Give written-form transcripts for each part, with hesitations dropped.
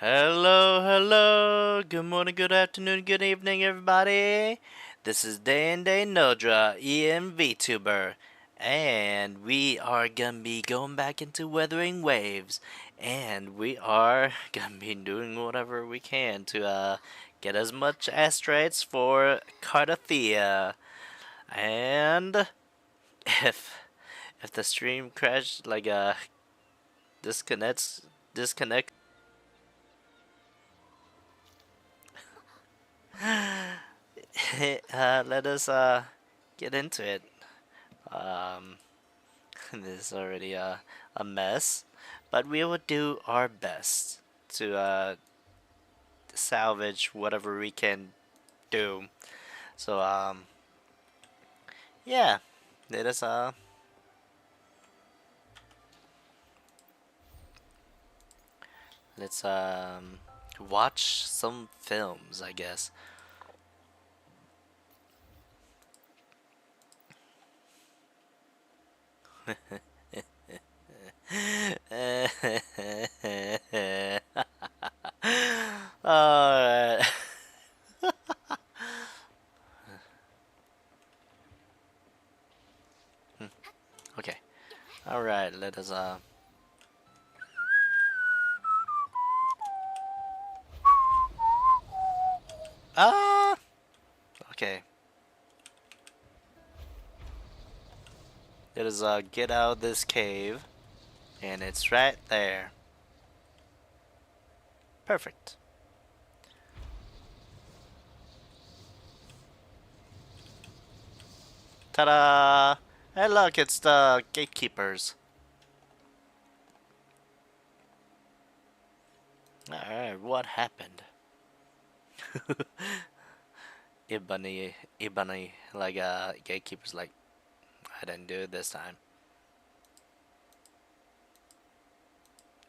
Hello, hello. Good morning, good afternoon, good evening, everybody. This is Day and Day Nodra, EMVTuber, and we are gonna be going back into Wuthering Waves, and we are gonna be doing whatever we can to get as much asteroids for Cardathea. And if if the stream crash disconnects disconnect let us get into it. Um, this is already a mess, but we will do our best to salvage whatever we can do. So yeah, let us let's watch some films, I guess. Alright. Okay. Alright, let us ah okay. Let us get out of this cave, and it's right there. Perfect. Ta-da! Hey look, it's the gatekeepers. Alright, what happened? Ibani, like gatekeepers like, I didn't do it this time.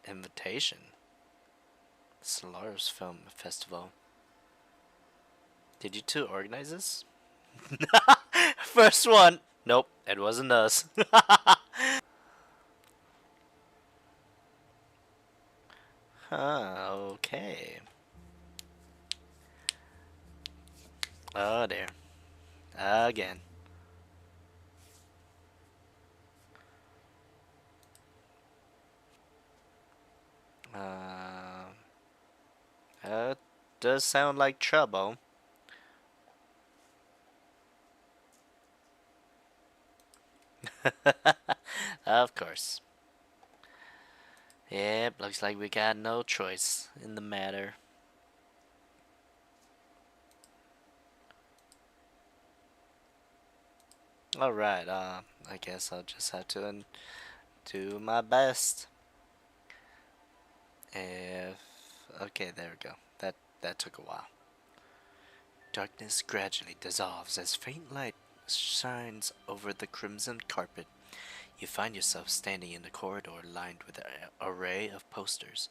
Invitation. Solaris Film Festival. Did you two organize this? First one. Nope, it wasn't us. Okay. Oh dear. Again. Uh, does sound like trouble. Of course. Yep, looks like we got no choice in the matter. Alright, I guess I'll just have to do my best. If okay, there we go. That took a while. Darkness gradually dissolves as faint light shines over the crimson carpet. You find yourself standing in a corridor lined with an array of posters.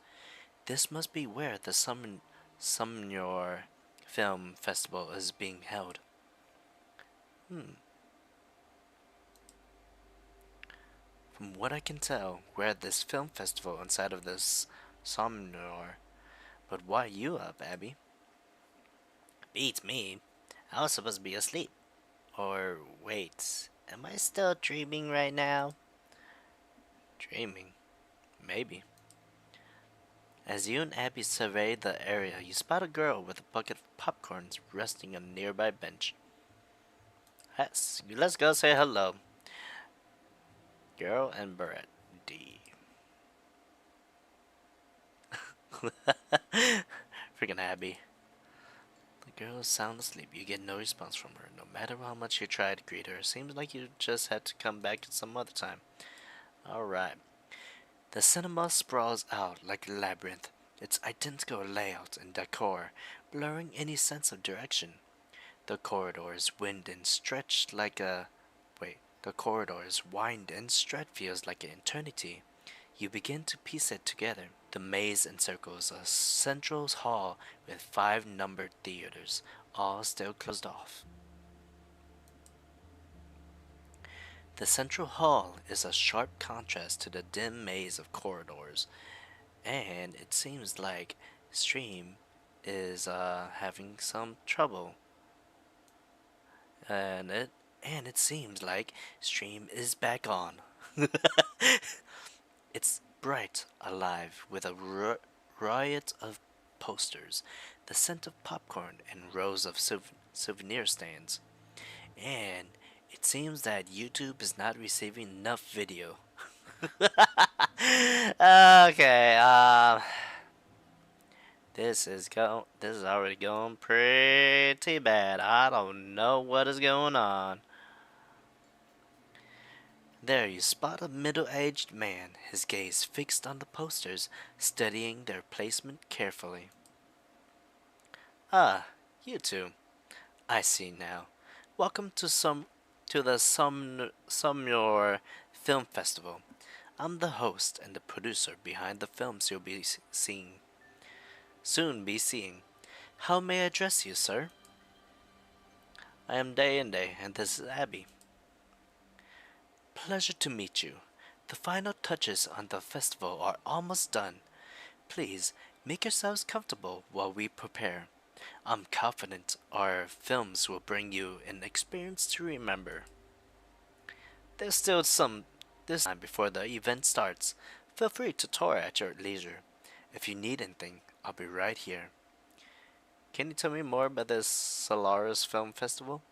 This must be where the Summon Your Film Festival is being held. Hmm. From what I can tell, we're at this film festival inside of this Somnor. But why you up, Abby? Beats me. I was supposed to be asleep. Or wait, am I still dreaming right now? Dreaming? Maybe. As you and Abby survey the area, you spot a girl with a bucket of popcorns resting on a nearby bench. Yes, let's go say hello. Girl and Barrett. D. Freaking Abby. The girl is sound asleep. You get no response from her. No matter how much you try to greet her, it seems like you just had to come back at some other time. Alright. The cinema sprawls out like a labyrinth, its identical layout and decor blurring any sense of direction. The corridors wind and stretch like a the corridors wind and stretch feels like an eternity. You begin to piece it together. The maze encircles a central hall with 5 numbered theaters, all still closed off. The central hall is a sharp contrast to the dim maze of corridors, and it seems like Stream is having some trouble, and it seems like Stream is back on. It's bright, alive, with a riot of posters, the scent of popcorn, and rows of souvenir stands. And it seems that YouTube is not receiving enough video. Okay, this is already going pretty bad. I don't know what is going on. There you spot a middle-aged man, his gaze fixed on the posters, studying their placement carefully. Ah, you two. I see now. Welcome to the Sumner Film Festival. I'm the host and the producer behind the films you'll be seeing soon be seeing. How may I address you, sir? I am Day and Day, and this is Abby. Pleasure to meet you. The final touches on the festival are almost done. Please make yourselves comfortable while we prepare. I'm confident our films will bring you an experience to remember. There's still some this time before the event starts. Feel free to tour at your leisure. If you need anything, I'll be right here. Can you tell me more about this Solaris Film Festival?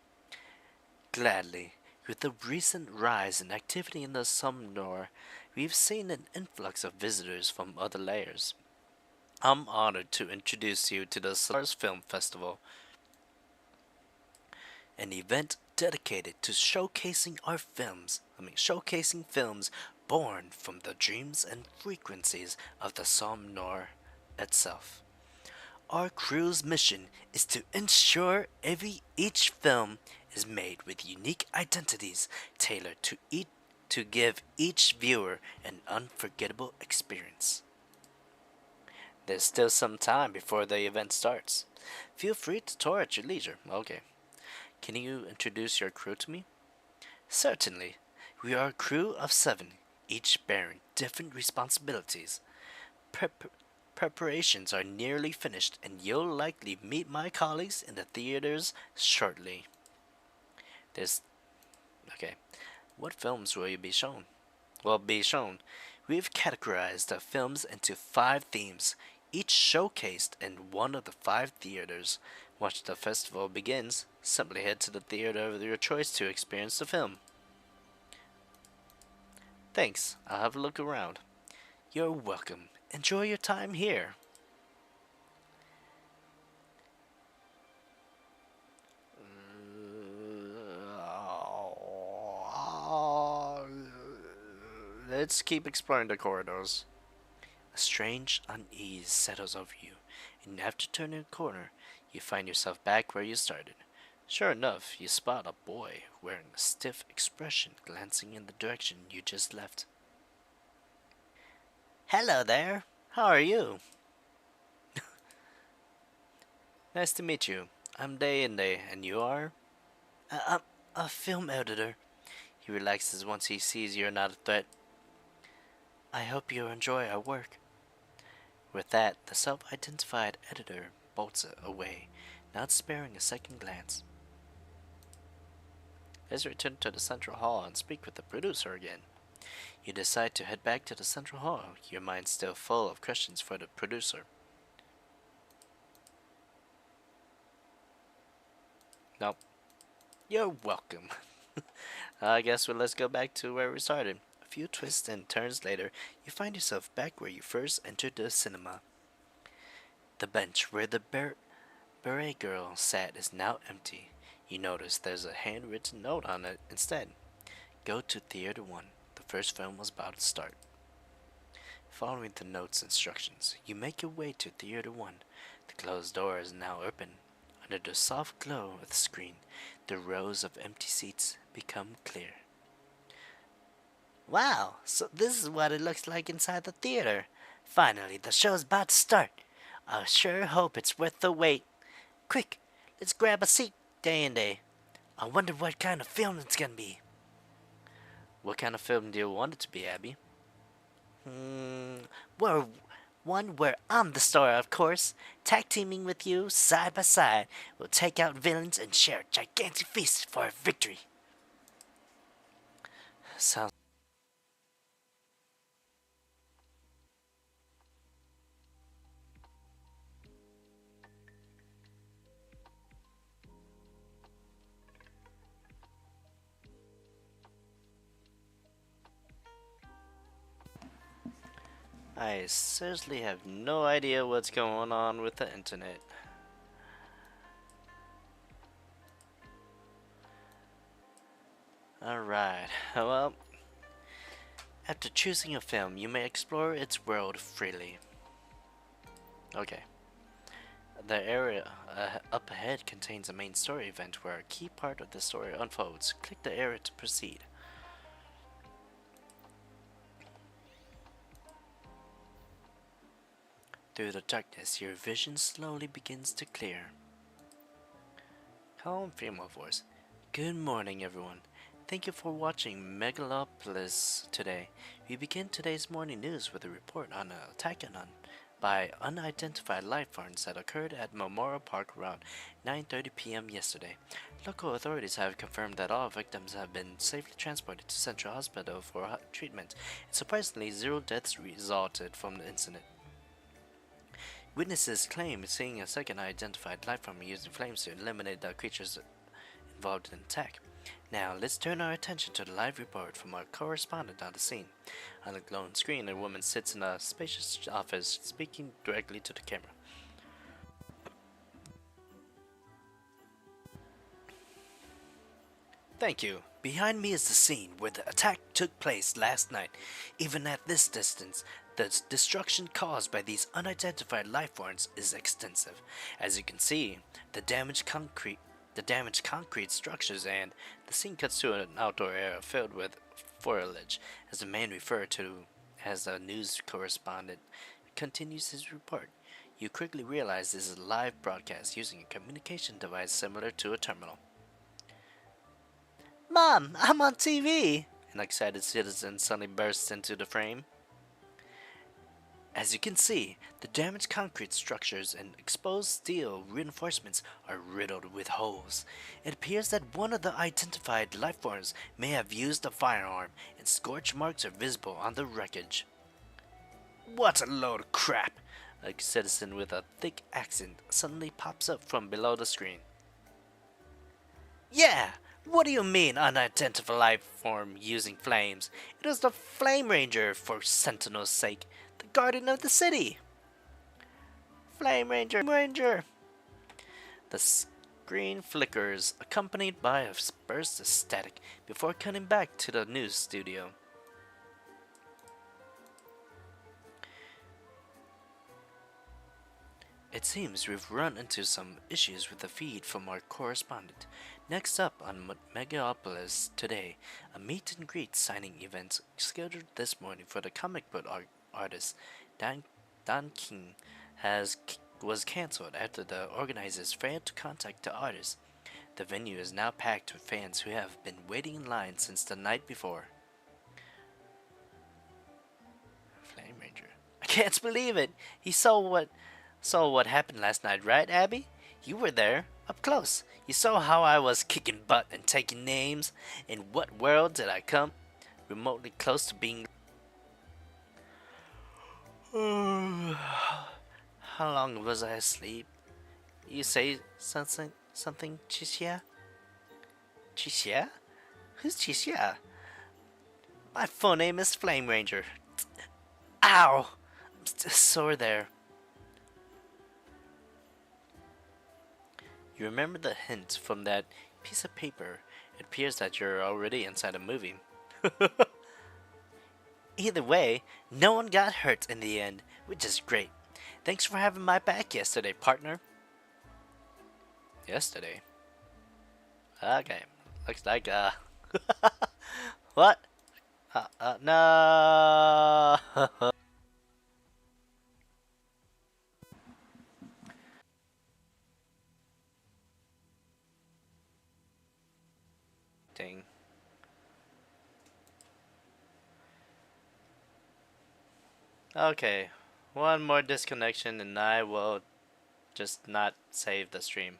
Gladly. With the recent rise in activity in the Sumnor, we've seen an influx of visitors from other layers. I'm honored to introduce you to the Solaris Film Festival, an event dedicated to showcasing films born from the dreams and frequencies of the Somnor itself. Our crew's mission is to ensure each film is made with unique identities tailored to give each viewer an unforgettable experience. There's still some time before the event starts. Feel free to tour at your leisure. Okay. Can you introduce your crew to me? Certainly. We are a crew of 7, each bearing different responsibilities. Preparations are nearly finished, and you'll likely meet my colleagues in the theaters shortly. There's okay. What films will you be shown? We've categorized the films into 5 themes, each showcased in one of the 5 theaters. Once the festival begins, simply head to the theater of your choice to experience the film. Thanks, I'll have a look around. You're welcome. Enjoy your time here. Let's keep exploring the corridors. A strange unease settles over you, and after turning a corner, you find yourself back where you started. Sure enough, you spot a boy wearing a stiff expression glancing in the direction you just left. Hello there. How are you? Nice to meet you. I'm Day and Day, and you are? I'm a film editor. He relaxes once he sees you're not a threat. I hope you enjoy our work. With that, the self-identified editor bolts away, not sparing a second glance. Let's return to the central hall and speak with the producer again. You decide to head back to the central hall, your mind still full of questions for the producer. Nope. You're welcome. I guess let's go back to where we started. A few twists and turns later, you find yourself back where you first entered the cinema. The bench where the beret girl sat is now empty. You notice there's a handwritten note on it instead. Go to Theater 1. The first film was about to start. Following the note's instructions, you make your way to Theater 1. The closed door is now open. Under the soft glow of the screen, the rows of empty seats become clear. Wow, so this is what it looks like inside the theater. Finally, the show's about to start. I sure hope it's worth the wait. Quick, let's grab a seat, Day and Day. I wonder what kind of film it's gonna be. What kind of film do you want it to be, Abby? Well, One where I'm the star, of course. Tag teaming with you side by side. We'll take out villains and share a gigantic feast for a victory. Sounds. I seriously have no idea what's going on with the internet. Alright, well, after choosing a film, you may explore its world freely. Okay. The area up ahead contains a main story event where a key part of the story unfolds. Click the area to proceed. Through the darkness, your vision slowly begins to clear. Calm female voice. Good morning, everyone. Thank you for watching Megalopolis today. We begin today's morning news with a report on an attack by unidentified life forms that occurred at Memorial Park around 9:30 p.m. yesterday. Local authorities have confirmed that all victims have been safely transported to Central Hospital for treatment, and surprisingly, 0 deaths resulted from the incident. Witnesses claim seeing a second identified life form using flames to eliminate the creatures involved in the attack. Now, let's turn our attention to the live report from our correspondent on the scene. On the glowing screen, a woman sits in a spacious office speaking directly to the camera. Thank you. Behind me is the scene where the attack took place last night. Even at this distance, the destruction caused by these unidentified life forms is extensive. As you can see, the damaged concrete structures, and the scene cuts to an outdoor area filled with foliage as the man referred to as a news correspondent continues his report. You quickly realize this is a live broadcast using a communication device similar to a terminal. Mom, I'm on TV! An excited citizen suddenly bursts into the frame. As you can see, the damaged concrete structures and exposed steel reinforcements are riddled with holes. It appears that one of the identified lifeforms may have used a firearm, and scorch marks are visible on the wreckage. What a load of crap! A citizen with a thick accent suddenly pops up from below the screen. Yeah! What do you mean, unidentified life form using flames? It was the Flame Ranger, for Sentinel's sake, the guardian of the city. Flame Ranger! The screen flickers, accompanied by a burst of static, before cutting back to the news studio. It seems we've run into some issues with the feed from our correspondent. Next up on Megapolis today, a meet and greet signing event scheduled this morning for the comic book artist Dan King was cancelled after the organizers failed to contact the artist. The venue is now packed with fans who have been waiting in line since the night before. Flame Ranger. I can't believe it. He saw what happened last night, right, Abby? You were there, up close. You saw how I was kicking butt and taking names. In what world did I come remotely close to being? How long was I asleep? You say something, Chixia? Chixia? Who's Chixia? My full name is Flame Ranger. Ow! I'm still sore there. You remember the hint from that piece of paper. It appears that you're already inside a movie. Either way, no one got hurt in the end, which is great. Thanks for having my back yesterday, partner. Yesterday? Okay, looks like, what? No! Dang. Okay, One more disconnection and I will just not save the stream.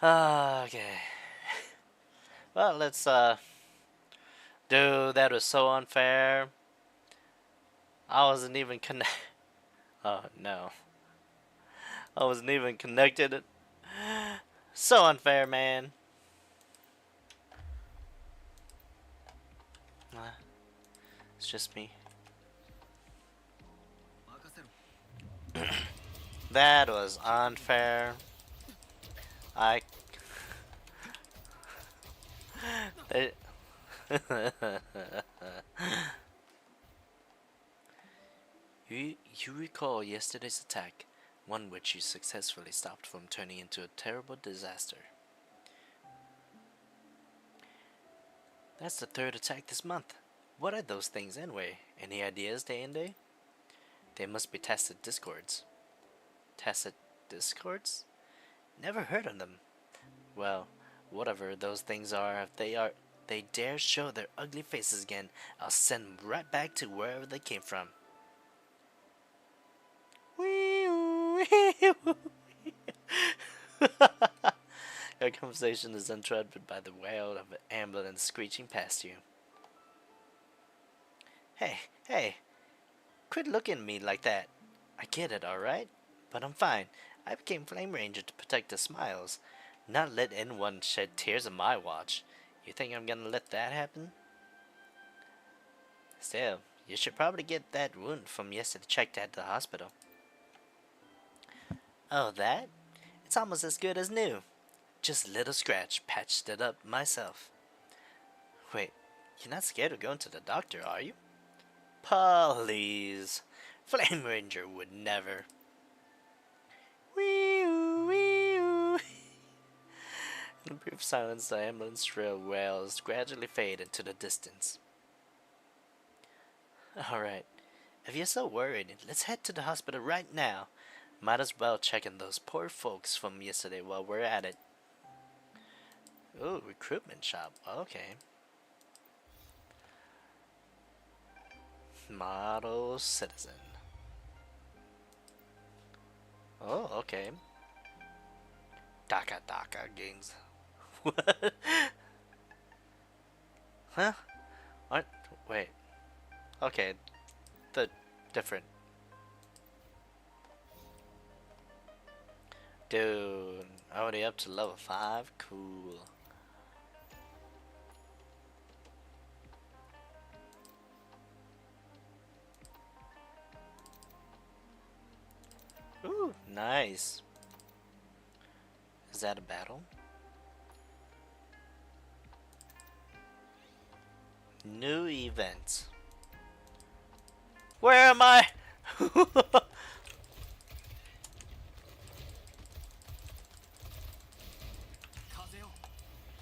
Okay. Well, let's dude, that was so unfair. I wasn't even connect. Oh no. I wasn't even connected. So unfair, man. It's just me. That was unfair. I. They- you recall yesterday's attack, one which you successfully stopped from turning into a terrible disaster. That's the third attack this month. What are those things anyway? Any ideas, day and day? They must be tested discords. Tested discords? Never heard of them. Well, whatever those things are, if they dare show their ugly faces again, I'll send them right back to wherever they came from. Your conversation is interrupted by the wail of an ambulance screeching past you. Hey, quit looking at me like that. I get it, alright? But I'm fine. I became Flame Ranger to protect the Smiles, not let anyone shed tears on my watch. You think I'm gonna let that happen? Still, you should probably get that wound from yesterday checked at the hospital. Oh, that? It's almost as good as new. Just a little scratch, patched it up myself. Wait, you're not scared of going to the doctor, are you? Please. Flame Ranger would never. Wee-oo, wee-oo. In a brief silence, the ambulance trail wails gradually fade into the distance. Alright, if you're so worried, let's head to the hospital right now. Might as well check in those poor folks from yesterday while we're at it. Ooh, recruitment shop. Okay. Model citizen. Oh, okay. Daka games. What? Huh? What? Wait. Okay. The different. Dude, already up to level 5? Cool. Ooh, nice. Is that a battle? New event. Where am I?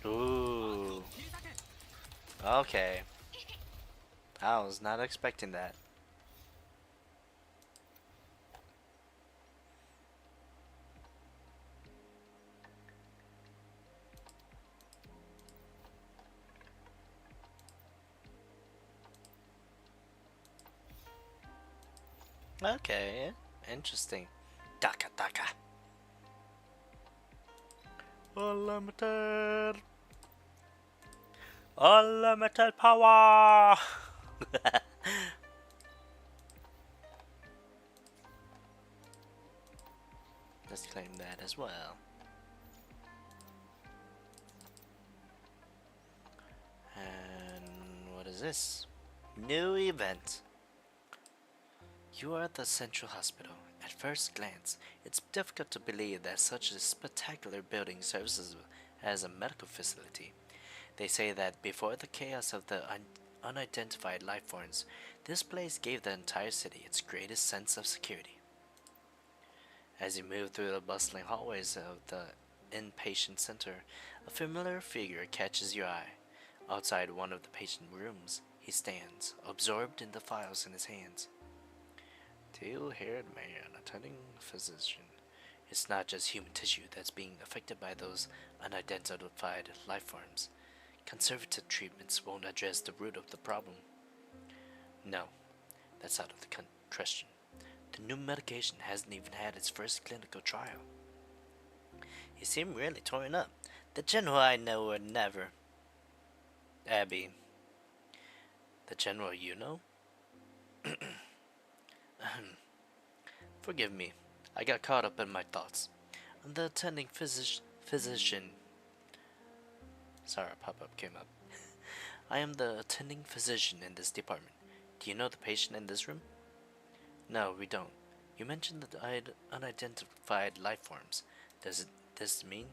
Ooh. Okay. I was not expecting that. Okay, interesting. Daka. Unlimited. Unlimited power. Let's claim that as well. And what is this? New event. You are at the Central Hospital. At first glance, it's difficult to believe that such a spectacular building serves as a medical facility. They say that before the chaos of the unidentified life forms, this place gave the entire city its greatest sense of security. As you move through the bustling hallways of the inpatient center, a familiar figure catches your eye. Outside one of the patient rooms, he stands, absorbed in the files in his hands. Tail-haired man attending a physician. It's not just human tissue that's being affected by those unidentified life forms. Conservative treatments won't address the root of the problem. No, That's out of the question. The new medication hasn't even had its first clinical trial. You seem really torn up. The general I know would never. Abby. The general you know? Forgive me. I got caught up in my thoughts. I'm the attending physician. Sorry, a pop-up came up. I am the attending physician in this department. Do you know the patient in this room? No, we don't. You mentioned that I had unidentified life forms. Does this mean?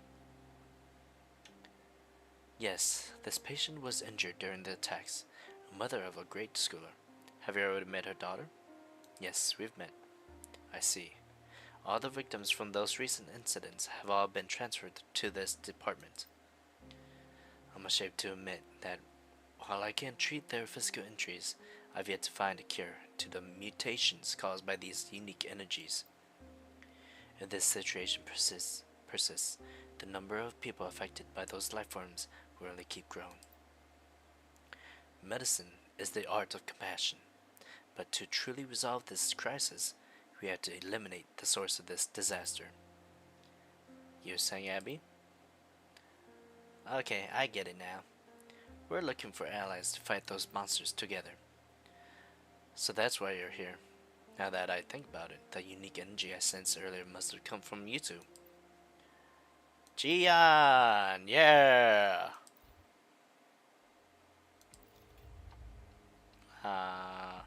Yes, this patient was injured during the attacks. A mother of a grade schooler. Have you already met her daughter? Yes, we've met. I see. All the victims from those recent incidents have all been transferred to this department. I'm ashamed to admit that while I can't treat their physical injuries, I've yet to find a cure to the mutations caused by these unique energies. If this situation persists, the number of people affected by those life forms will only keep growing. Medicine is the art of compassion, but to truly resolve this crisis, we have to eliminate the source of this disaster. You're saying, Abby? Okay, I get it now. We're looking for allies to fight those monsters together. So that's why you're here. Now that I think about it, the unique energy I sensed earlier must have come from you two. Gian! Yeah! Uh,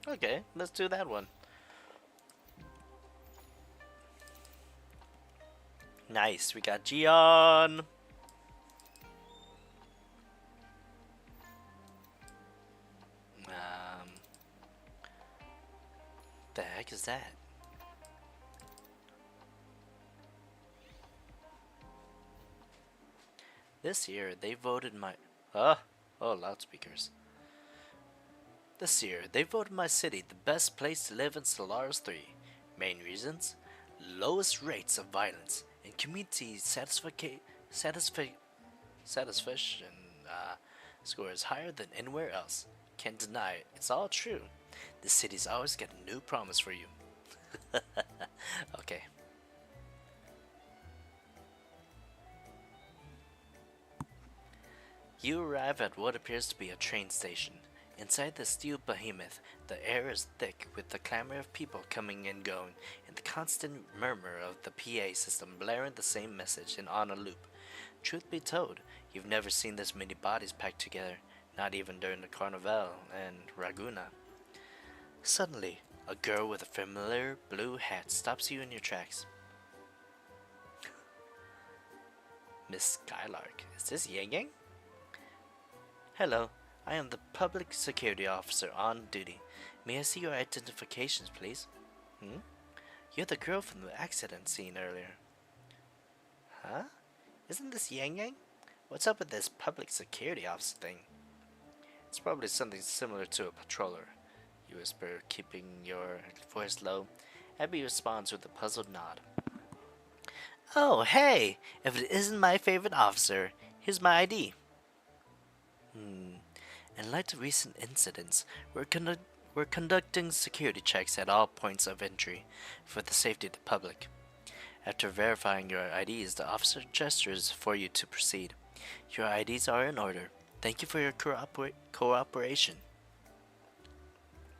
okay, let's do that one. Nice, we got Gian! The heck is that? This year, they voted my... oh, loudspeakers. This year, they voted my city the best place to live in Solaris 3. Main reasons? Lowest rates of violence and community satisfaction scores higher than anywhere else. Can't deny it, it's all true. The city's always got a new promise for you. Okay. You arrive at what appears to be a train station. Inside the steel behemoth, the air is thick with the clamor of people coming and going, and the constant murmur of the PA system blaring the same message and on a loop. Truth be told, you've never seen this many bodies packed together, not even during the Carnival and Raguna. Suddenly, a girl with a familiar blue hat stops you in your tracks. Miss Skylark, is this Yang Yang? Hello, I am the public security officer on duty. May I see your identifications, please? You're the girl from the accident scene earlier. Huh? Isn't this Yang Yang? What's up with this public security officer thing? It's probably something similar to a patroller. You whisper, keeping your voice low. Abby responds with a puzzled nod. Oh, hey! If it isn't my favorite officer, here's my ID. In light of recent incidents, we're conducting security checks at all points of entry for the safety of the public. After verifying your IDs, the officer gestures for you to proceed. Your IDs are in order. Thank you for your cooperation.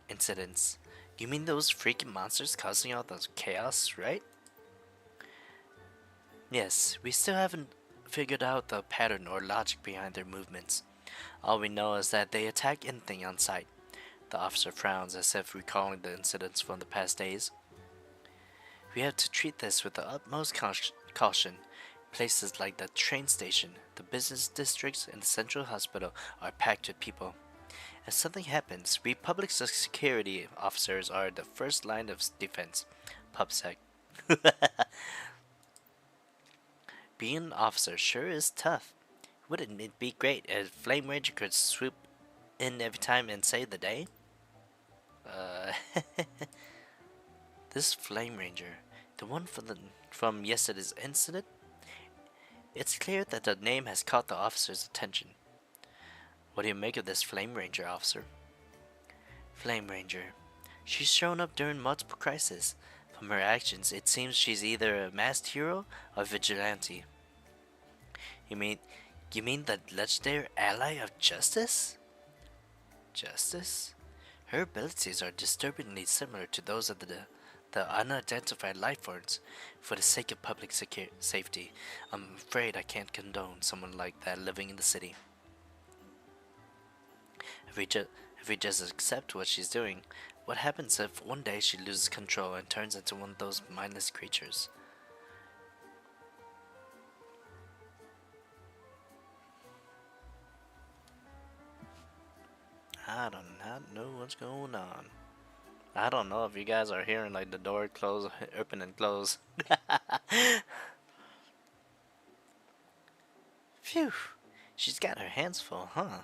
Incidents. You mean those freaking monsters causing all those chaos, right? Yes, we still haven't figured out the pattern or logic behind their movements. All we know is that they attack anything on sight. The officer frowns as if recalling the incidents from the past days. We have to treat this with the utmost caution. Places like the train station, the business districts, and the central hospital are packed with people. If something happens, we public security officers are the first line of defense. PubSec. Being an officer sure is tough. Wouldn't it be great if Flame Ranger could swoop in every time and save the day? This Flame Ranger, the one from the from yesterday's incident, it's clear that the name has caught the officer's attention. What do you make of this Flame Ranger, officer? Flame Ranger. She's shown up during multiple crises. From her actions, it seems she's either a masked hero or vigilante. You mean, you mean the legendary ally of justice? Justice? Her abilities are disturbingly similar to those of the unidentified life forms. For the sake of public safety, I'm afraid I can't condone someone like that living in the city. If we just accept what she's doing, what happens if one day she loses control and turns into one of those mindless creatures? I do not know what's going on. I don't know if you guys are hearing like the door close, open and close. Phew, she's got her hands full, huh?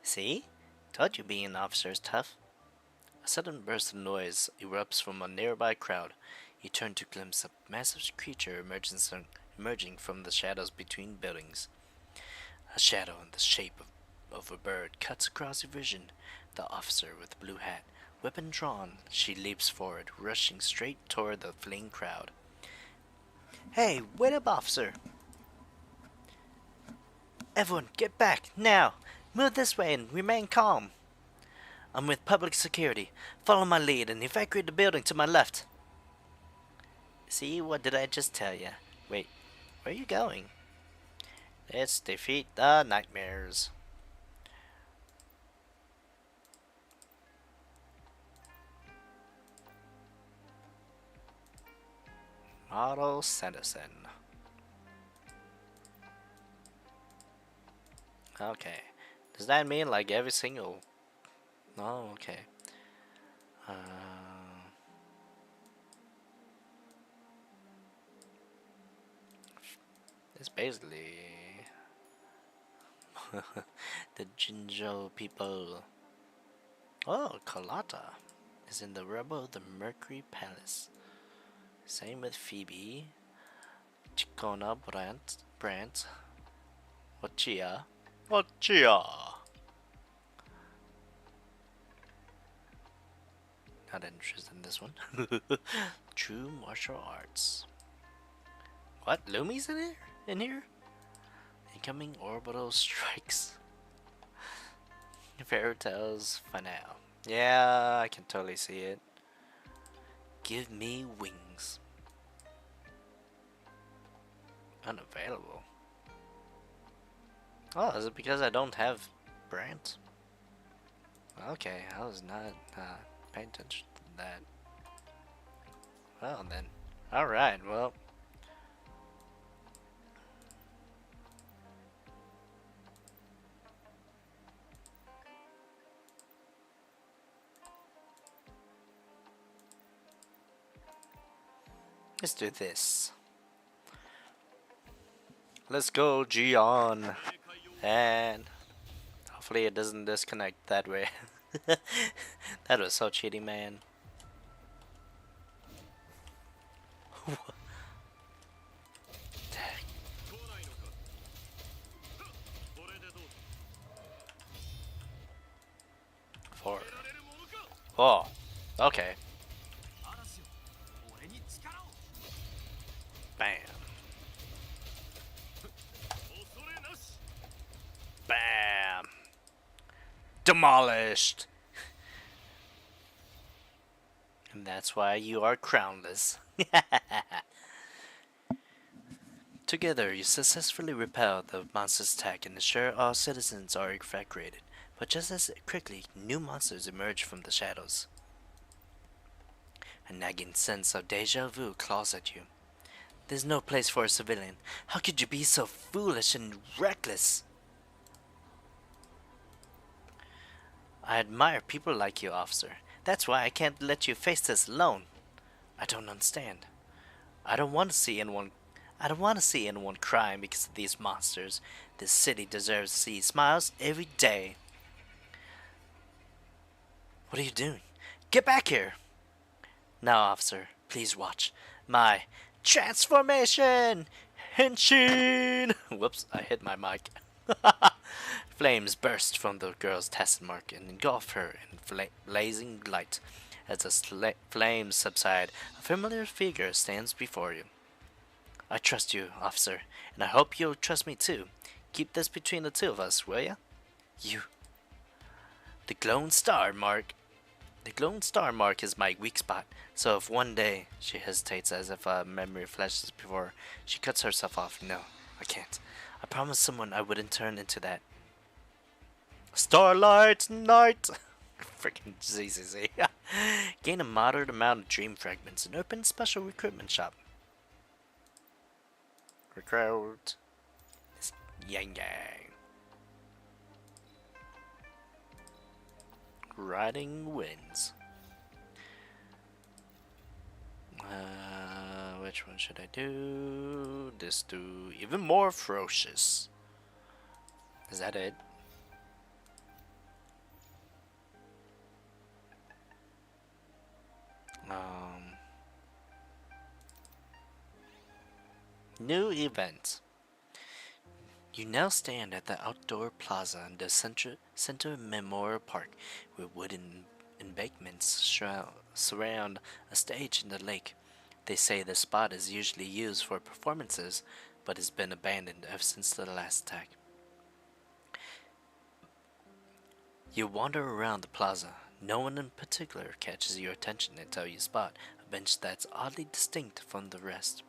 See? Told you being an officer is tough. A sudden burst of noise erupts from a nearby crowd. You turn to glimpse a massive creature emerging from the shadows between buildings. A shadow in the shape of a bird cuts across your vision. The officer with the blue hat, weapon drawn, she leaps forward, rushing straight toward the fleeing crowd. Hey, wait up, officer! Everyone, get back, now! Move this way and remain calm. I'm with public security. Follow my lead and evacuate the building to my left. See, what did I just tell you? Wait, where are you going? Let's defeat the nightmares. Model Sanderson. Okay. Does that mean like every single... Oh, okay. It's basically... the Jinjo people. Oh, Kalata is in the rubble of the Mercury Palace. Same with Phoebe. Chikona Brandt. Ochia. Not interested in this one. True martial arts. What? Lumi's in here? In here? Incoming orbital strikes. Fairy Tales Finale. Yeah, I can totally see it. Give me wings. Unavailable. Oh, is it because I don't have Brant? Okay, I was not paying attention to that. Well then. Alright, well. Let's do this. Let's go, Gion. And hopefully it doesn't disconnect that way. That was so cheaty, man. Four. Oh, okay. Bam. Bam. Demolished. And that's why you are crownless. Together, you successfully repel the monster's attack and ensure all citizens are evacuated. But just as quickly, new monsters emerge from the shadows. A nagging sense of deja vu claws at you. There's no place for a civilian. How could you be so foolish and reckless? I admire people like you, officer. That's why I can't let you face this alone. I don't understand. I don't want to see anyone crying because of these monsters. This city deserves to see smiles every day. What are you doing? Get back here! Now, officer, please watch. My Transformation! Henshin! Whoops, I hit my mic. Flames burst from the girl's test mark and engulf her in blazing light. As the flames subside, a familiar figure stands before you. I trust you, officer, and I hope you'll trust me too. Keep this between the two of us, will ya? You. The glowing star mark. The glowing star mark is my weak spot, so if one day she hesitates as if a memory flashes before she cuts herself off, no, I can't. I promised someone I wouldn't turn into that. Starlight Night! Freaking ZZZ. Gain a moderate amount of dream fragments and open special recruitment shop. Recruit. Yang Yang. Riding Winds. Which one should I do? This do even more ferocious. Is that it? New event. You now stand at the outdoor plaza in the center Memorial Park, where wooden embankments surround a stage in the lake. They say the spot is usually used for performances, but has been abandoned ever since the last attack. You wander around the plaza. No one in particular catches your attention until you spot a bench that's oddly distinct from the rest.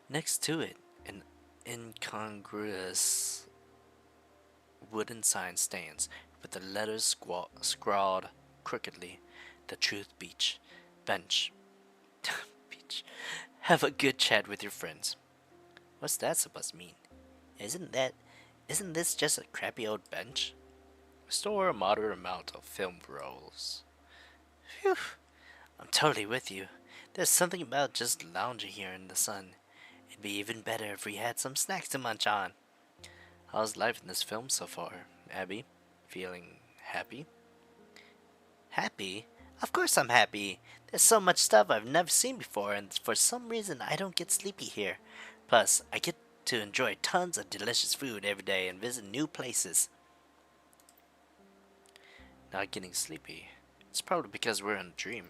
Next to it, an incongruous wooden sign stands, with the letters scrawled crookedly. The Truth Beach. Bench. Beach. Have a good chat with your friends. What's that supposed to mean? Isn't this just a crappy old bench? Restore a moderate amount of film rolls. Phew. I'm totally with you. There's something about just lounging here in the sun. It'd be even better if we had some snacks to munch on. How's life in this film so far, Abby? Feeling happy? Happy? Of course I'm happy. There's so much stuff I've never seen before, and for some reason I don't get sleepy here. Plus, I get to enjoy tons of delicious food every day and visit new places. Not getting sleepy. It's probably because we're in a dream.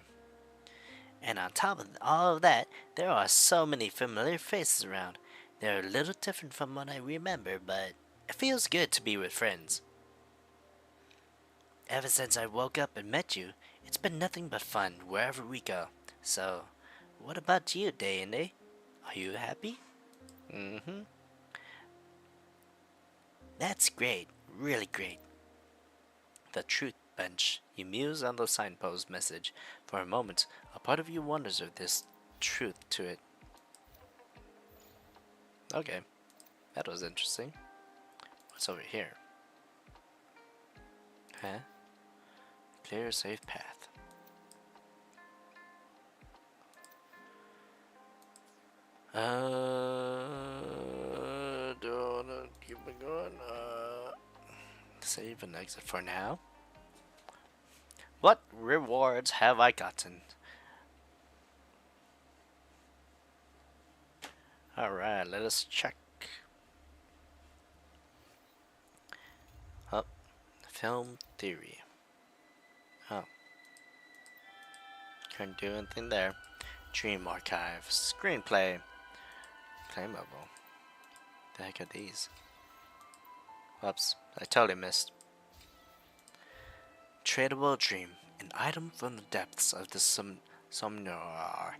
And on top of all of that, there are so many familiar faces around. They're a little different from what I remember, but it feels good to be with friends. Ever since I woke up and met you, it's been nothing but fun wherever we go. So, what about you, Day and Day? Are you happy? Mm-hmm. That's great. Really great. The Truth Bench. You muse on the signpost message. For a moment, a part of you wonders if there's truth to it. Okay, that was interesting. What's over here? Huh? Clear a safe path. Don't keep it going. Save and exit for now. What rewards have I gotten? Alright, let us check. Oh, film theory. Oh. Couldn't do anything there. Dream archive. Screenplay. Claimable. The heck are these? Whoops, I totally missed. Tradable dream. An item from the depths of the Somnoar.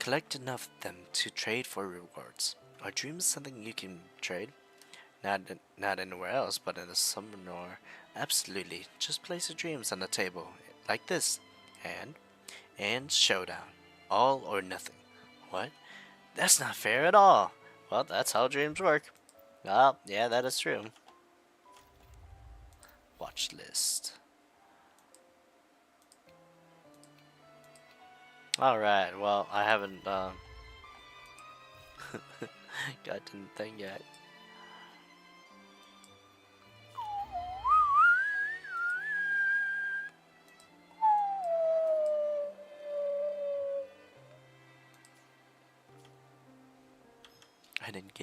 Collect enough of them to trade for rewards. Are dreams something you can trade? Not anywhere else, but in the Somnoar. Absolutely. Just place your dreams on the table, like this. And showdown. All or nothing. What? That's not fair at all. Well, that's how dreams work. Well, yeah, that is true. Watch list. Alright, well, I haven't gotten the thing yet.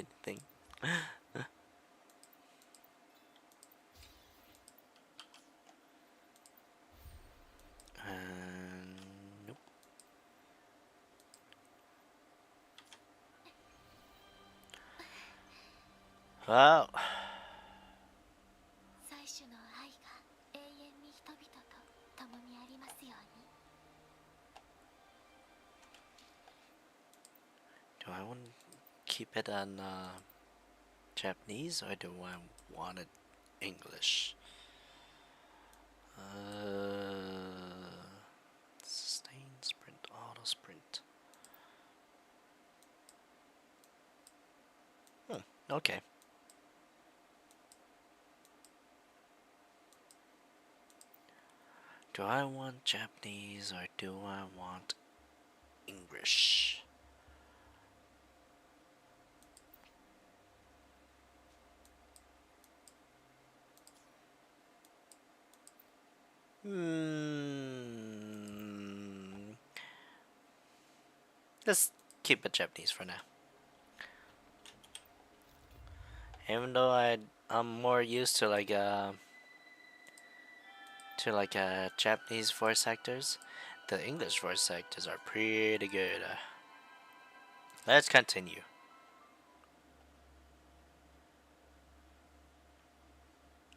anything. Nope. Well, 最初の愛が永遠に人々と共にありますように。 do I want to keep it on Japanese or do I want it English? Sustain, sprint, auto sprint. Okay. Do I want Japanese or do I want English? Let's keep it Japanese for now. Even though I'm more used to Japanese voice actors, the English voice actors are pretty good. Let's continue.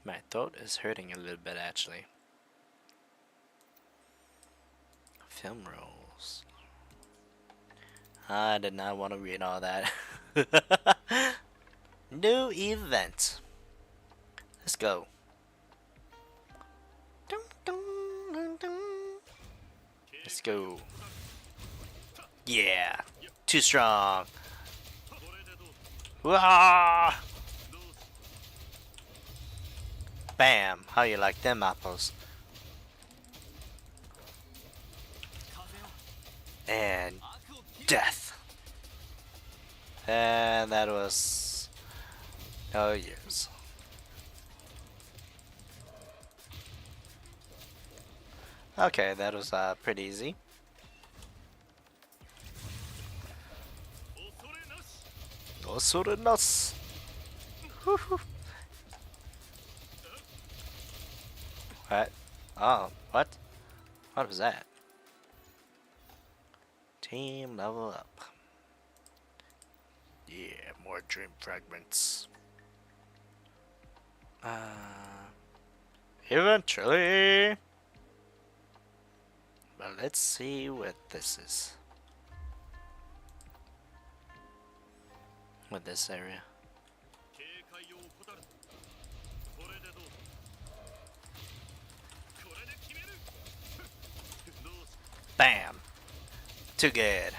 My throat is hurting a little bit actually. Film roles. I did not want to read all that. New event. Let's go. Let's go. Yeah. Too strong. Wah! Bam. How you like them apples? And death. And that was no use. Okay, that was pretty easy. Osuranos. What? Oh, what? What was that? Team level up. Yeah, more dream fragments. Eventually. But let's see what this is. With this area. Bam! Too good.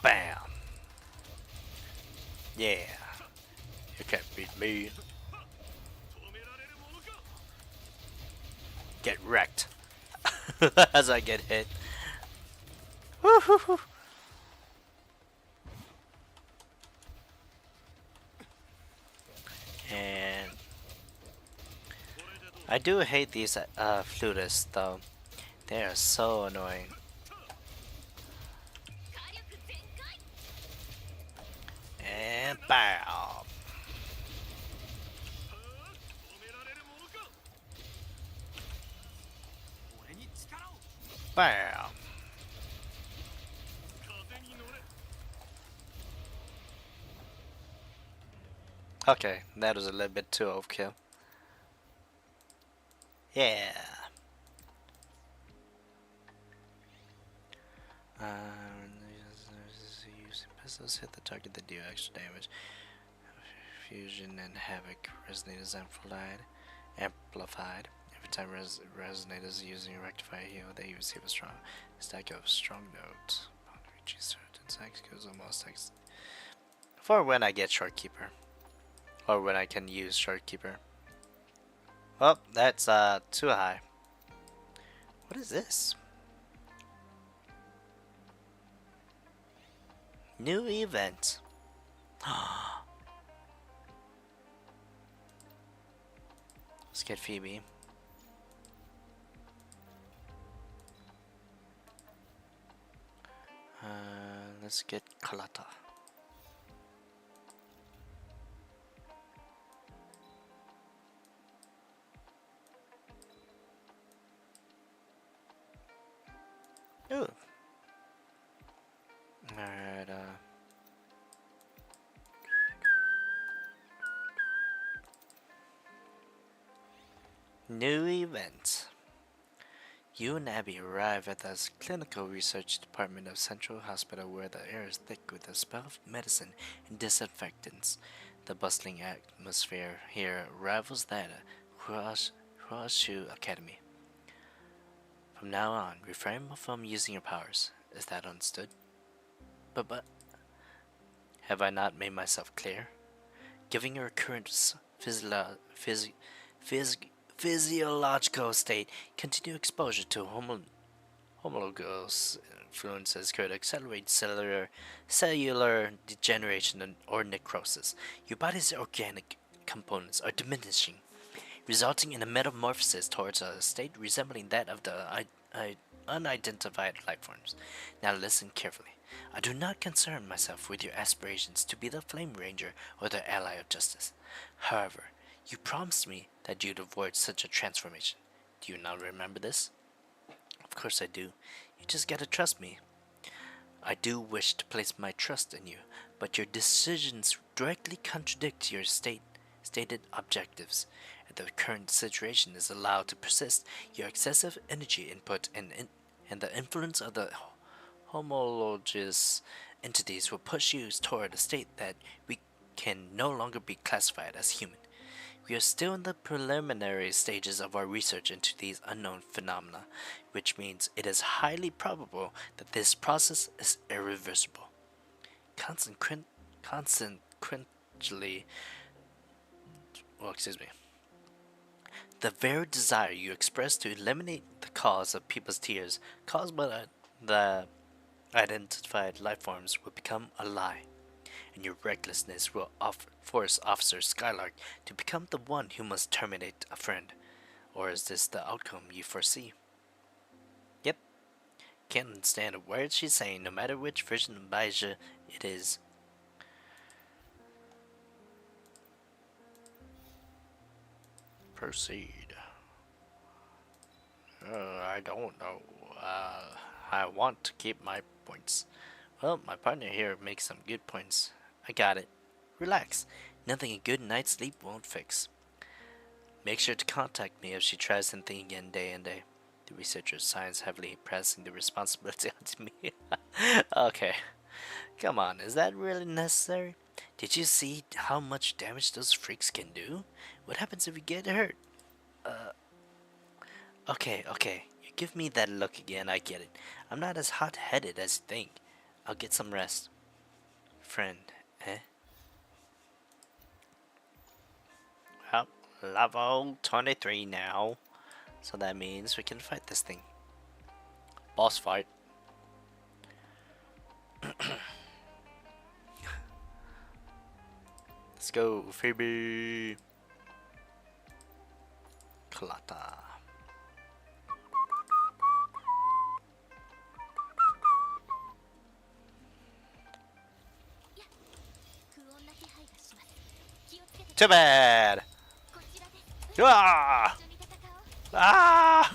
Bam! Yeah. You can't beat me. Get wrecked. As I get hit. And I do hate these flutists though. They are so annoying. And bam! Bam! Okay, that was a little bit too overkill. Yeah. Using pistols hit the target that deal extra damage. Fusion and Havoc resonators amplified. Every time resonators using a rectifier heal, they receive a strong stack of strong notes. Upon reaching certain stacks goes almost X. For when I get Shortkeeper. Or when I can use Shortkeeper. Oh, that's too high. What is this? New event. Let's get Phoebe. let's get Kalata. Ooh. Alright, new event. You and Abby arrive at the clinical research department of Central Hospital where the air is thick with the smell of medicine and disinfectants. The bustling atmosphere here rivals that of Huashu Academy. From now on, refrain from using your powers. Is that understood? But, have I not made myself clear? Given your current physiological state, continued exposure to homologous influences could accelerate cellular degeneration or necrosis. Your body's organic components are diminishing, resulting in a metamorphosis towards a state resembling that of the unidentified life forms. Now listen carefully. I do not concern myself with your aspirations to be the Flame Ranger or the ally of justice. However, you promised me that you'd avoid such a transformation. Do you not remember this? Of course I do. You just gotta trust me. I do wish to place my trust in you, but your decisions directly contradict your stated objectives. If the current situation is allowed to persist, your excessive energy input and the influence of the homologous entities will push you toward a state that we can no longer be classified as human. We are still in the preliminary stages of our research into these unknown phenomena, which means it is highly probable that this process is irreversible. Consequently, excuse me, the very desire you express to eliminate the cause of people's tears caused by the identified life forms will become a lie, and your recklessness will force Officer Skylark to become the one who must terminate a friend. Or is this the outcome you foresee? Yep, can't understand a word she's saying, no matter which version of Baija it is. Proceed. I don't know. I want to keep my points. Well, my partner here makes some good points. I got it. Relax. Nothing a good night's sleep won't fix. Make sure to contact me if she tries something again day and day. The researcher signs heavily, pressing the responsibility onto me. Okay. Come on, is that really necessary? Did you see how much damage those freaks can do? What happens if you get hurt? Okay. You give me that look again, I get it. I'm not as hot-headed as you think. I'll get some rest. Friend, eh? Well, level 23 now. So that means we can fight this thing. Boss fight. Let's go, Phoebe. Kalata. Too bad. Ah! Ah!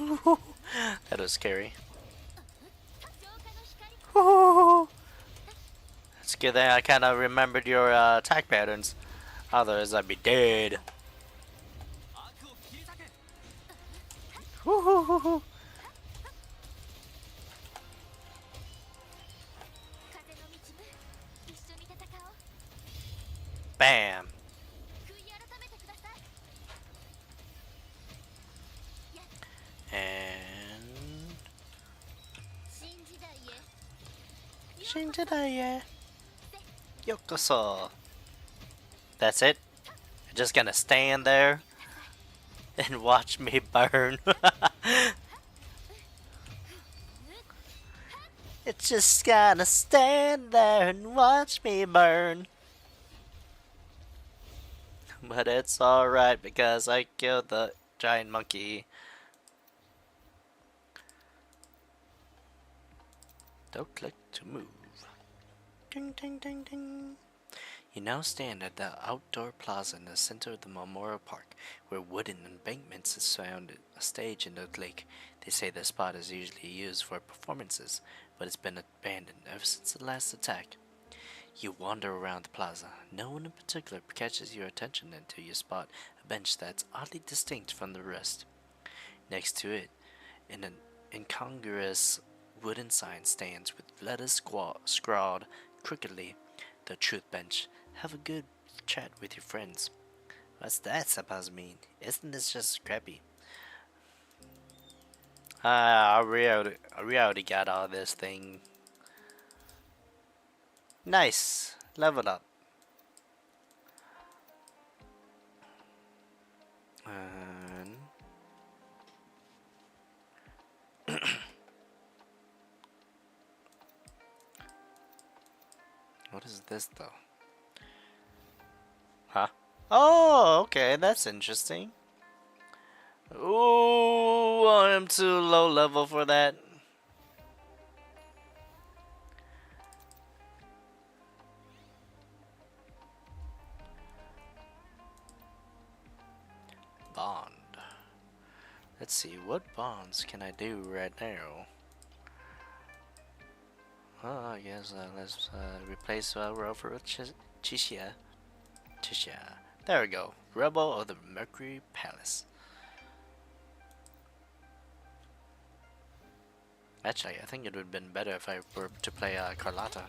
That was scary. It's good that I kind of remembered your attack patterns. Otherwise, I'd be dead. Bam. And Shinjadaye. Yokoso. That's it? You're just gonna stand there and watch me burn. It's just gonna stand there and watch me burn. But it's alright because I killed the giant monkey. Don't click to move. Ding, ding, ding, ding. You now stand at the outdoor plaza in the center of the Memorial Park, where wooden embankments surround a stage in the lake. They say the spot is usually used for performances, but it's been abandoned ever since the last attack. You wander around the plaza. No one in particular catches your attention until you spot a bench that's oddly distinct from the rest. Next to it, an incongruous wooden sign stands with letters scrawled crookedly. The truth bench. Have a good chat with your friends. What's that supposed to mean? Isn't this just crappy? I already got all this thing. Nice. Leveled up. And what is this though? Huh? Oh, okay, that's interesting. Ooh, I'm too low level for that. Bond. Let's see, what bonds can I do right now? Oh, I guess let's replace Rover with Chisha. Chisha. There we go. Rebel of the Mercury Palace. Actually, I think it would have been better if I were to play Carlotta.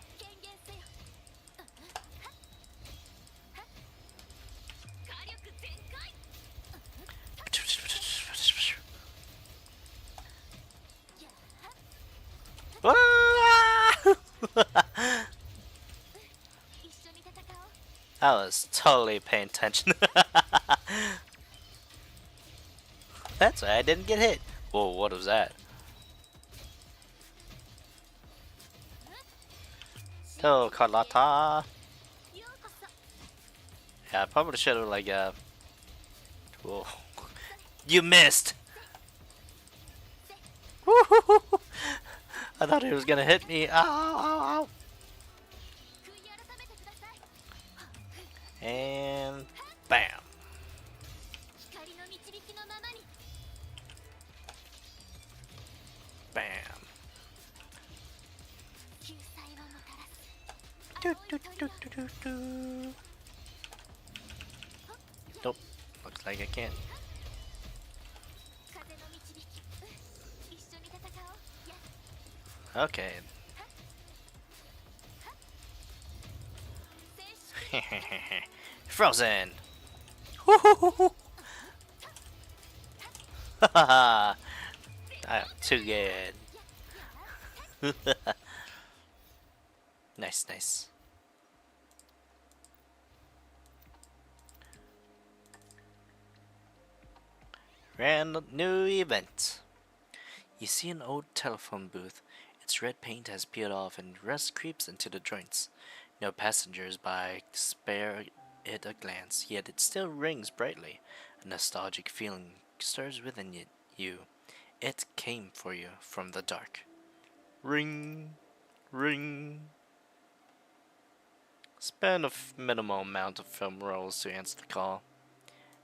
I was totally paying attention. That's why I didn't get hit. Whoa, what was that? Oh, Carlotta. Yeah, I probably should have whoa. You missed. I thought he was gonna hit me. Ow, ow, ow. And bam. Bam. Do, do, do, do, do, do. Nope. Looks like I can't. Okay. Frozen. I am too good. Nice, nice. Random new event. You see an old telephone booth. Its red paint has peeled off and rust creeps into the joints. No passengers by spare it a glance, yet it still rings brightly. A nostalgic feeling stirs within you. It came for you from the dark. Ring, ring. Spend a minimal amount of film rolls to answer the call.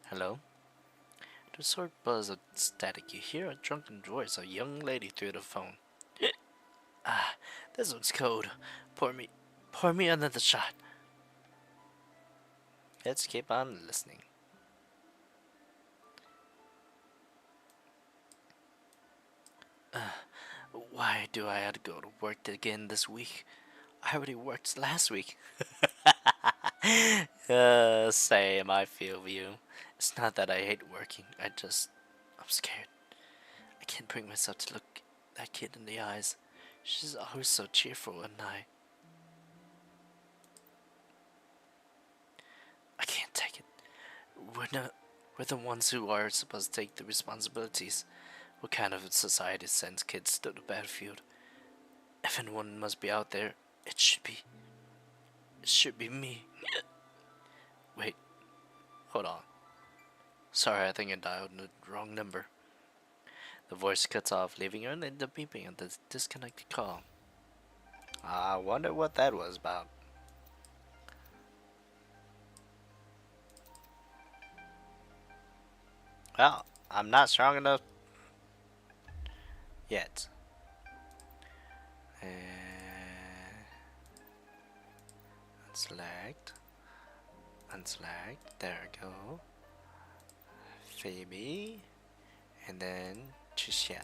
Hello? To a short buzz of static, you hear a drunken voice of a young lady through the phone. Ah, this one's cold. Pour me another shot. Let's keep on listening. Why do I have to go to work again this week? I already worked last week. Same, I feel you. It's not that I hate working, I'm scared. I can't bring myself to look that kid in the eyes. She's always so cheerful, and I can't take it. We're the ones who are supposed to take the responsibilities. What kind of society sends kids to the battlefield? If anyone must be out there, it should be me. Wait, hold on. Sorry, I think I dialed the wrong number. The voice cuts off, leaving only the beeping of the disconnected call. I wonder what that was about. Well, I'm not strong enough yet. And unselect. Unselect. There we go. Phoebe. And then Chisha.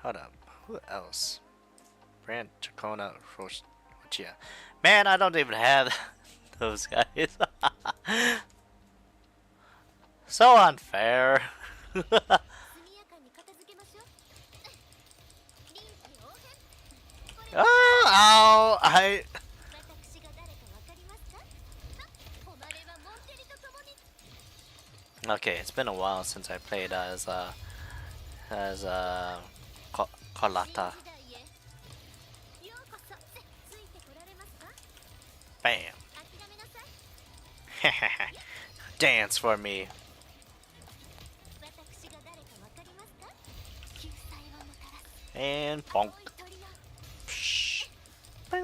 Hold up. Who else? Brand Chacona Rochia. Man, I don't even have those guys. So unfair. 速やかに片付けましょう。臨機応変。これは Oh, ow, I. 私が誰かわかりますか？誉れはモンテリとともに。Okay, it's been a while since I played as Colata. 新時代へようこそ。ついてこられますか？ Bam. 諦めなさい。Dance for me. 私が誰かわかりますか？救済をもたらす And 青 bonk. い鳥よ。 Psh. Bing.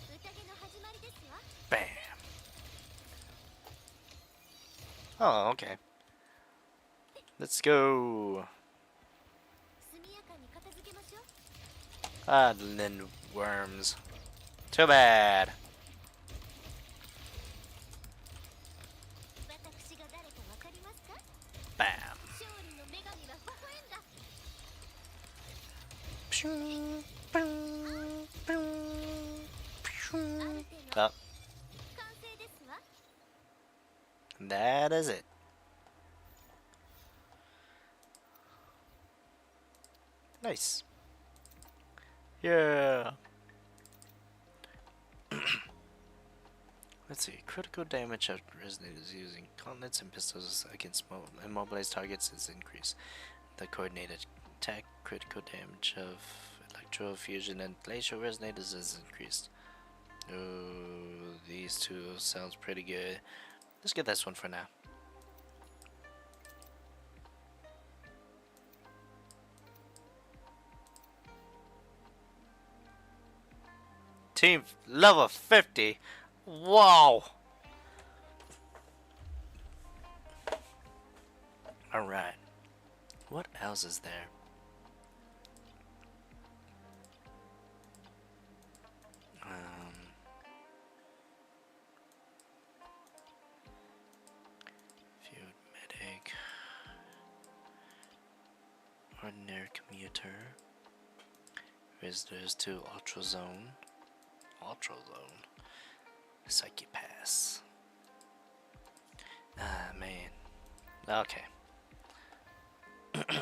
宴の始まりですわ。 Bam. Oh, okay. Let's go. 速やかに片付けましょう。 Ah, Lin worms. Too bad. 私が誰かわかりますか？ Bam. 勝利の女神は微笑んだ。 Pshing, bing, bing, ある pshing. 手の Oh, 完成ですわ。 that is it. Nice. Yeah. Let's see. Critical damage of resonators using gauntlets and pistols against immobilized targets is increased. The coordinated attack critical damage of electrofusion and glacial resonators is increased. Oh, these two sounds pretty good. Let's get this one for now. Team level 50. Wow. Alright. What else is there? Field medic. Ordinary commuter. Visitors to Ultra Zone. Ultra Zone. Psyche Pass. Ah, man. Okay. 速や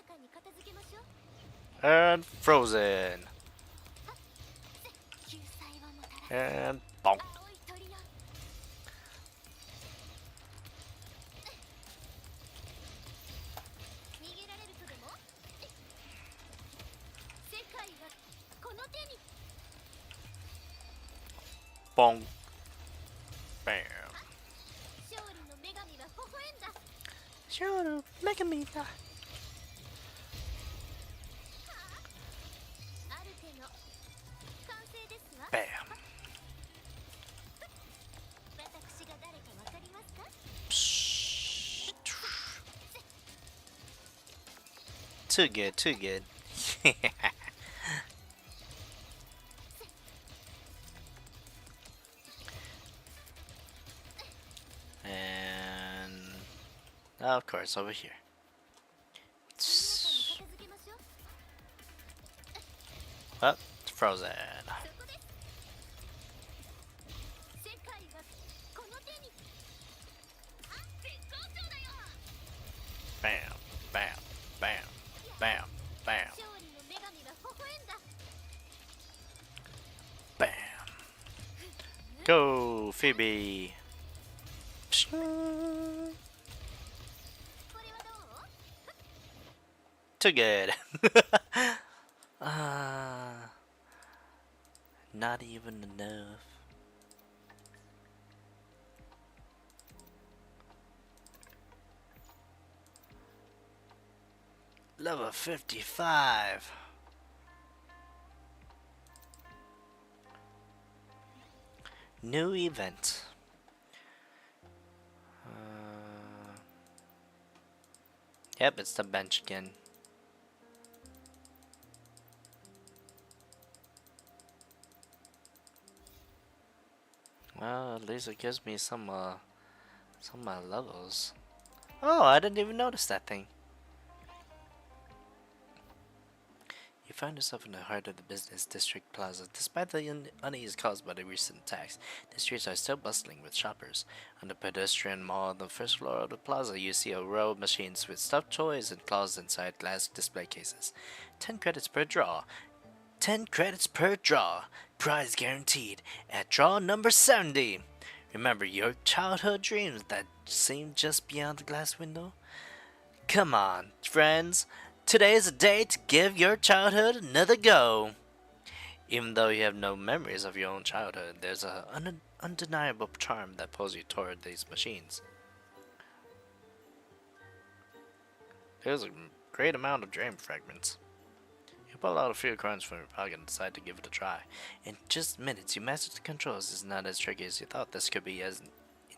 かに片付けましょう。 And frozen. 救済をもたらす And bonk. 青い鳥よ。逃げられるとでも？世界はこの手に。 Bonk. Bam. 勝利の女神は微笑んだ。 Sure, make me die. ある手の完成ですわ。 Bam. 私が誰かわかりますか？ Psh. Too good, too good. And of course over here. 速やかに片付けましょう。 Oh, it's frozen. そこです。世界はこの手に。あ、絶好調だよ。 Bam, bam, bam, bam, bam, 勝利の女神は微笑んだ。 bam. Go, Phoebe. Psh. これはどう？ Too good. Ah, not even enough. Level 55. New event. Yep, it's the bench again. Well, at least it gives me some of my levels. Oh, I didn't even notice that thing. You find yourself in the heart of the business district plaza. Despite the unease caused by the recent attacks, the streets are still bustling with shoppers. On the pedestrian mall on the first floor of the plaza, you see a row of machines with stuffed toys and closets inside glass display cases. 10 credits per draw. 10 credits per draw. Prize guaranteed at draw number 70. Remember your childhood dreams that seemed just beyond the glass window? Come on, friends. Today is a day to give your childhood another go. Even though you have no memories of your own childhood, there's an undeniable charm that pulls you toward these machines. There's a great amount of dream fragments. You pull out a few coins from your pocket and decide to give it a try. In just minutes, you master the controls. It's not as tricky as you thought this could be, as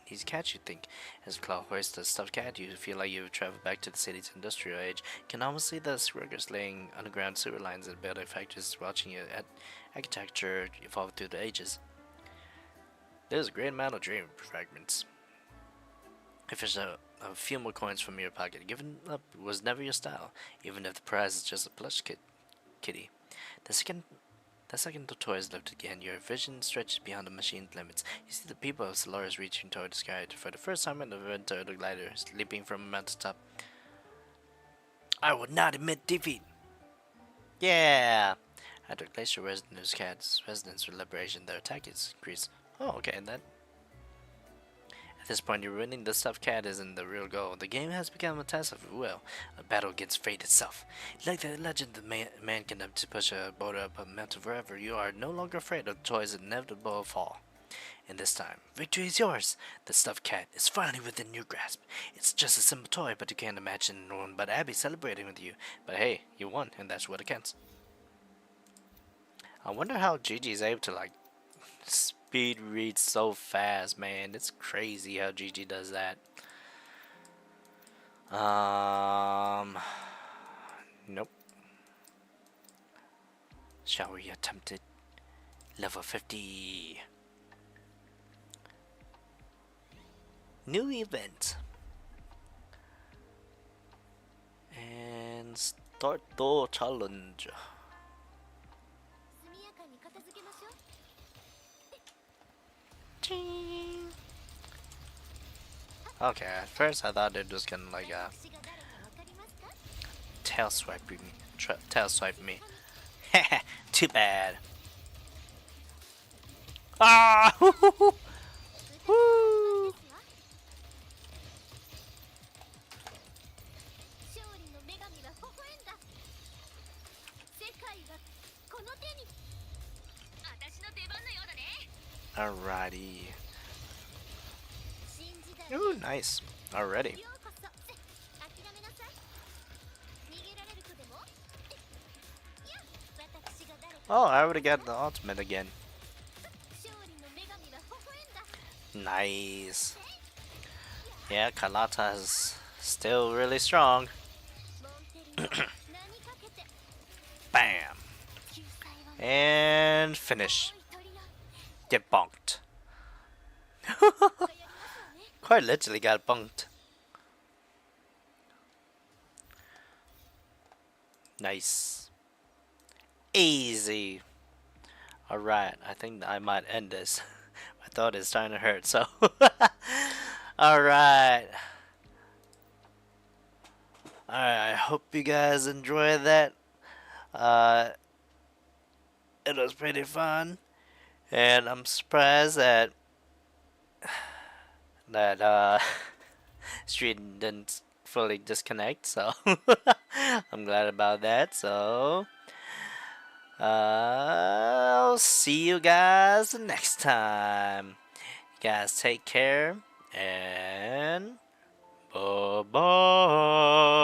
these cats you think. As Claw hoists a stuffed cat, you feel like you've traveled back to the city's industrial age. You can almost see the workers laying underground sewer lines and building factories, watching architecture evolve through the ages. There's a great amount of dream fragments. If there's a few more coins from your pocket, giving up was never your style, even if the prize is just a plush kitty. The second the toy is lifted again, your vision stretches beyond the machine's limits. You see the people of Solaris reaching toward the sky for the first time in the event of the glider, leaping from a mountaintop. I would not admit defeat! Yeah! After Glacier Residence Cat's residence with liberation, their attack is increased. Oh, okay, and that. At this point, you're winning the stuffed cat isn't the real goal. The game has become a test of will, a battle against fate itself. Like the legend of man condemned to push a boulder up a mountain forever, you are no longer afraid of the toy's inevitable fall. And this time, victory is yours. The stuffed cat is finally within your grasp. It's just a simple toy, but you can't imagine anyone but Abby celebrating with you. But hey, you won, and that's what it counts. I wonder how Gigi's able to speed read so fast, man. It's crazy how Gigi does that. Nope. Shall we attempt it? Level 50. New event. And start the challenge. Ching. Okay, at first I thought it was gonna tail swipe me. Tail swipe me. Too bad. Ah! Woo! Alrighty. Ooh, nice. Already. Oh, I already got the ultimate again. Nice. Yeah, Kalata is still really strong. Bam. And finish. Get bonked. Quite literally got bonked. Nice. Easy. Alright, I think I might end this. My throat is starting to hurt, so. Alright. Alright, I hope you guys enjoyed that. It was pretty fun. And I'm surprised that Street didn't fully disconnect, so I'm glad about that. So I'll see you guys next time. You guys take care and bye bye.